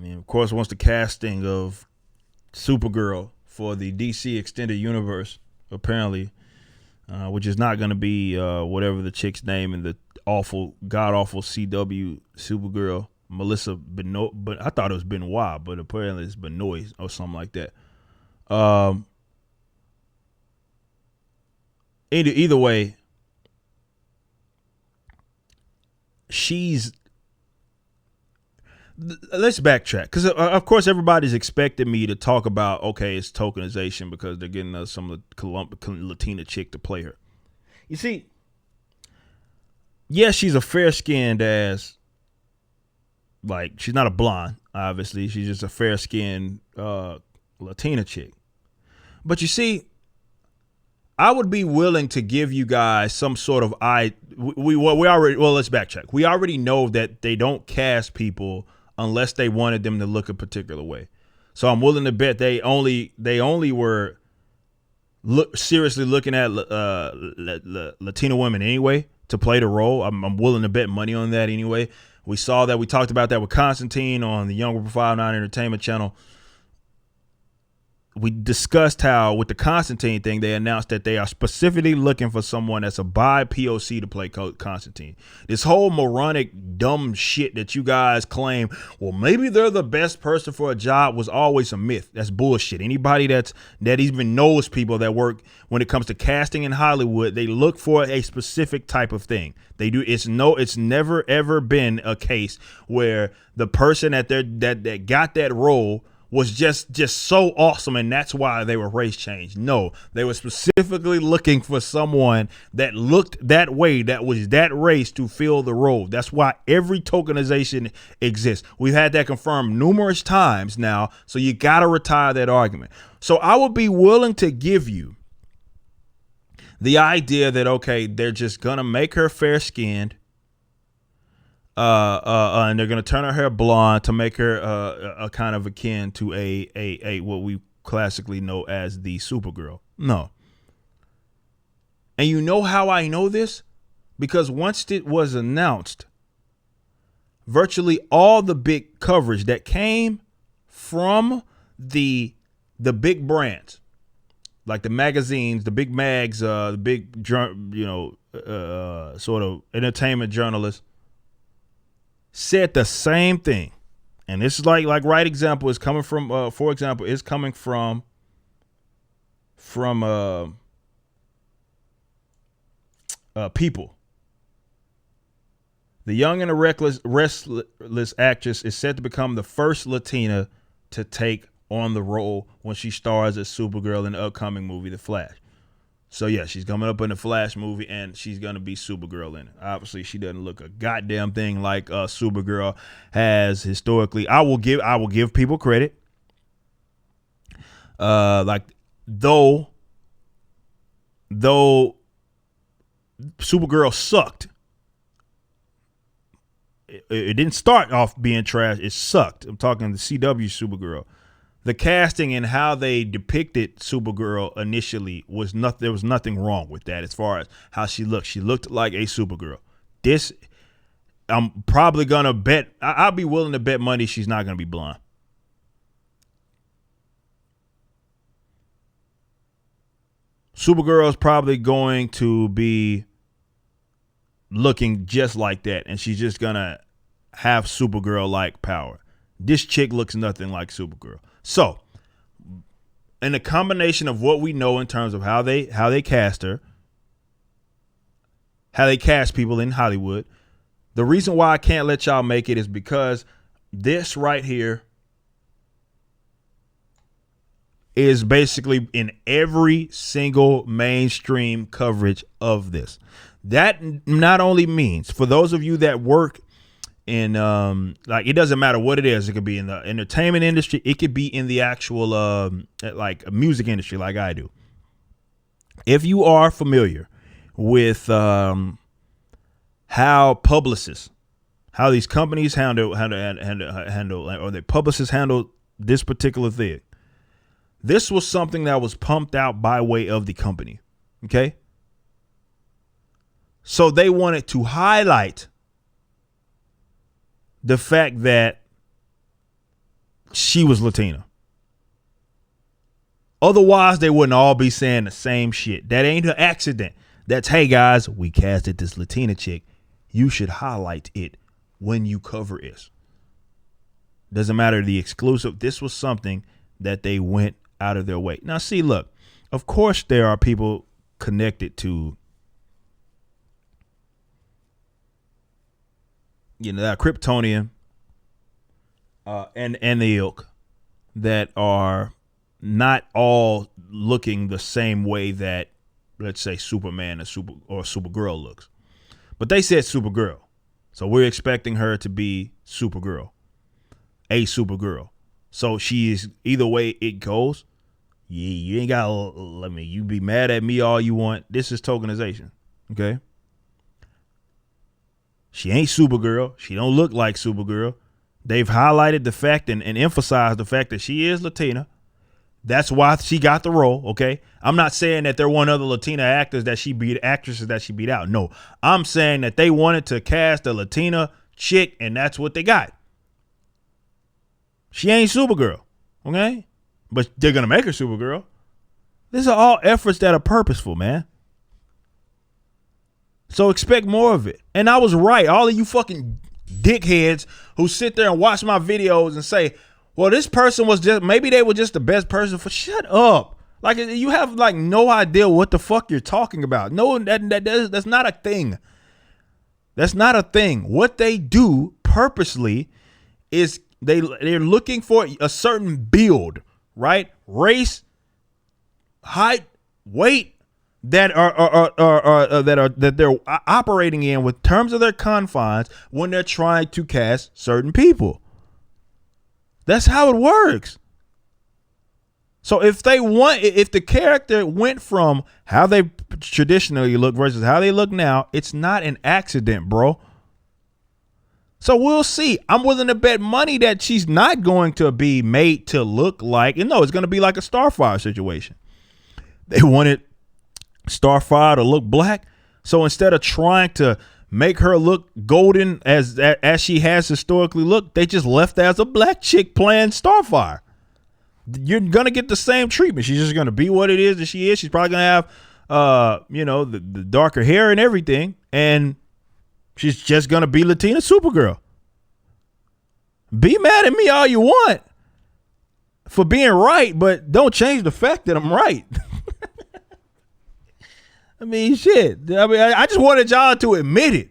mean, of course, once the casting of Supergirl for the DC Extended Universe, apparently, which is not going to be whatever the chick's name in the god awful CW Supergirl, Melissa Benoist, but I thought it was Benoit, but apparently it's Benoist or something like that. Either way, let's backtrack, because of course everybody's expecting me to talk about, okay, it's tokenization because they're getting some Latina chick to play her. You see, yes, she's a fair-skinned ass, like, she's not a blonde, obviously. She's just a fair-skinned Latina chick. But you see, I would be willing to give you guys some sort of let's backtrack. We already know that they don't cast people unless they wanted them to look a particular way. So I'm willing to bet they only were seriously looking at Latino women anyway to play the role. I'm willing to bet money on that anyway. We saw that. We talked about that with Constantine on the Younger 59 Entertainment channel. We discussed how with the Constantine thing, they announced that they are specifically looking for someone that's a bi POC to play Constantine. This whole moronic dumb shit that you guys claim, well, maybe they're the best person for a job, was always a myth. That's bullshit. Anybody that even knows people that work when it comes to casting in Hollywood, they look for a specific type of thing. They do. It's never ever been a case where the person that got that role was just so awesome and that's why they were race changed. No, they were specifically looking for someone that looked that way, that was that race, to fill the role. That's why every tokenization exists. We've had that confirmed numerous times now, so you gotta retire that argument. So I would be willing to give you the idea that, okay, they're just gonna make her fair skinned, and they're gonna turn her hair blonde to make her a kind of akin to a what we classically know as the Supergirl. No. And you know how I know this? Because once it was announced, virtually all the big coverage that came from the big brands, like the magazines, the big mags, the big sort of entertainment journalists, said the same thing. And this is like right example is coming from for example is coming from People. The young and the restless actress is set to become the first Latina to take on the role when she stars as Supergirl in the upcoming movie The Flash. So yeah, she's coming up in the Flash movie and she's gonna be Supergirl in it. Obviously, she doesn't look a goddamn thing like Supergirl has historically. I will give people credit. Like though Supergirl sucked. It didn't start off being trash. It sucked. I'm talking the CW Supergirl. The casting and how they depicted Supergirl initially was nothing. There was nothing wrong with that as far as how she looked. She looked like a Supergirl. This, I'm probably gonna bet. I'll be willing to bet money she's not gonna be blonde. Supergirl is probably going to be looking just like that, and she's just gonna have Supergirl-like power. This chick looks nothing like Supergirl. So, in the combination of what we know in terms of how they cast her, how they cast people in Hollywood, the reason why I can't let y'all make it is because this right here is basically in every single mainstream coverage of this. That not only means, for those of you that work in like, it doesn't matter what it is, it could be in the entertainment industry, it could be in the actual like music industry like I do. If you are familiar with how publicists, how these companies handle or their publicists handle this particular thing, this was something that was pumped out by way of the company. Okay. So they wanted to highlight the fact that she was Latina. Otherwise, they wouldn't all be saying the same shit. That ain't an accident. That's, hey guys, we casted this Latina chick. You should highlight it when you cover it. Doesn't matter the exclusive. This was something that they went out of their way. Now, see, look, of course there are people connected to, that Kryptonian and the ilk that are not all looking the same way that, let's say, Superman or Supergirl looks. But they said Supergirl. So we're expecting her to be Supergirl. A Supergirl. So she is, either way it goes, you ain't got to let me, you be mad at me all you want. This is tokenization. Okay? She ain't Supergirl. She don't look like Supergirl. They've highlighted the fact and emphasized the fact that she is Latina. That's why she got the role, okay? I'm not saying that there weren't other Latina actresses that she beat out. No, I'm saying that they wanted to cast a Latina chick, and that's what they got. She ain't Supergirl, okay? But they're going to make her Supergirl. These are all efforts that are purposeful, man. So expect more of it. And I was right. All of you fucking dickheads who sit there and watch my videos and say, well, this person was just, maybe they were just the best person for, shut up. Like, you have like no idea what the fuck you're talking about. No, that's not a thing. That's not a thing. What they do purposely is they're looking for a certain build, right? Race, height, weight that that they're operating in with terms of their confines when they're trying to cast certain people. That's how it works. So if the character went from how they traditionally look versus how they look now, it's not an accident, bro. So we'll see. I'm willing to bet money that she's not going to be made to look like, and no, it's going to be like a Starfire situation. They wanted Starfire to look black. So instead of trying to make her look golden as she has historically looked, they just left her as a black chick playing Starfire. You're going to get the same treatment. She's just going to be what it is that she is. She's probably going to have, the darker hair and everything. And she's just going to be Latina Supergirl. Be mad at me all you want for being right, but don't change the fact that I'm right. I mean, shit. I just wanted y'all to admit it.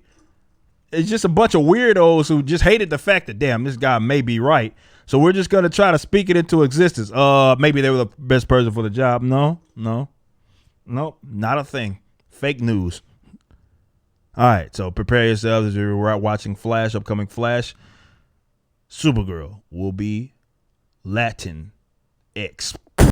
It's just a bunch of weirdos who just hated the fact that, damn, this guy may be right. So we're just going to try to speak it into existence. Maybe they were the best person for the job. No, not a thing. Fake news. All right, so prepare yourselves as you're watching Flash, upcoming Flash. Supergirl will be Latin X.